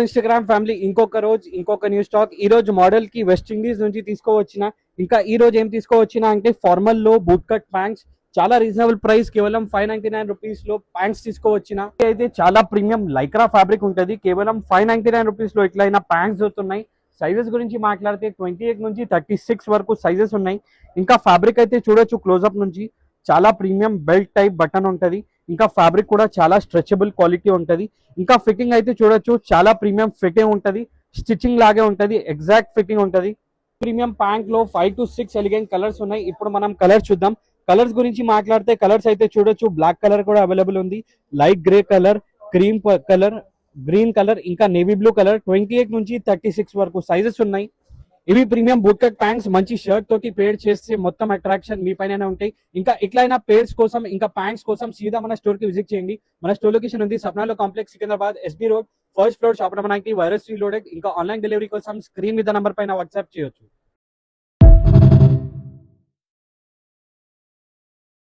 Instagram family ఇంకొక రోజు ఇంకొక న్యూ స్టాక్. ఈ రోజు మోడల్ కి వెస్ట్ ఇండీస్ నుంచి తీసుకోవచ్చిన. ఇంకా ఈ రోజు ఏం తీసుకోవచ్చిన అంటే ఫార్మల్ లో బూట్ కట్ ప్యాంట్స్ చాలా రీజనబుల్ ప్రైస్, కేవలం 599 రూపీస్ లో ప్యాంట్స్ తీసుకోవచ్చిన. అయితే చాలా ప్రీమియం లైక్రా ఫ్యాబ్రిక్ ఉంటుంది. కేవలం 599 రూపీస్ లో ఇట్లయినా ప్యాంట్స్ దొరుకుతున్నాయి. సైజెస్ గురించి మాట్లాడితే 28 నుంచి 36 వరకు సైజెస్ ఉన్నాయి. ఇంకా ఫ్యాబ్రిక్ అయితే చూడొచ్చు క్లోజ్అప్ నుంచి, చాలా ప్రీమియం బెల్ట్ టైప్ బటన్ ఉంటుంది. ఇంకా ఫ్యాబ్రిక్ కూడా చాలా స్ట్రెచబుల్ క్వాలిటీ ఉంటుంది. ఇంకా ఫిట్టింగ్ అయితే చూడొచ్చు, చాలా ప్రీమియం ఫిట్టింగ్ ఉంటుంది. స్టిచ్చింగ్ లాగే ఉంటుంది, ఎగ్జాక్ట్ ఫిట్టింగ్ ఉంటుంది. ప్రీమియం ప్యాంట్ లో 5 to 6 ఎలిగెంట్ కలర్స్ ఉన్నాయి. ఇప్పుడు మనం కలర్స్ చూద్దాం. కలర్స్ గురించి మాట్లాడితే కలర్స్ అయితే చూడొచ్చు, బ్లాక్ కలర్ కూడా అవైలబుల్ ఉంది, light grey colour, cream colour, green colour, ఇంకా నేవీ బ్లూ కలర్. 28 నుంచి 36 వరకు సైజెస్ ఉన్నాయి. ఇవి ప్రీమియం బూట్ కట్ ప్యాంట్స్ మంచి షర్ట్ తోటి పేర్ చేస్తే మొత్తం అట్రాక్షన్ మీ పైన ఉంటాయి. ఇంకా ఇట్లయినా పేర్స్ కోసం ఇంకా ప్యాంట్స్ కోసం సీదా మన స్టోర్ కి విజిట్ చేయండి. మన స్టోర్ లొకేషన్ ఉంది సప్నాలో complex, Secunderabad, SB road, first floor, shop number 90, virus reloaded. ఇంకా ఆన్లైన్ డెలివరీ కోసం స్క్రీన్ మీద నంబర్ పైన వాట్సాప్ చేయొచ్చు.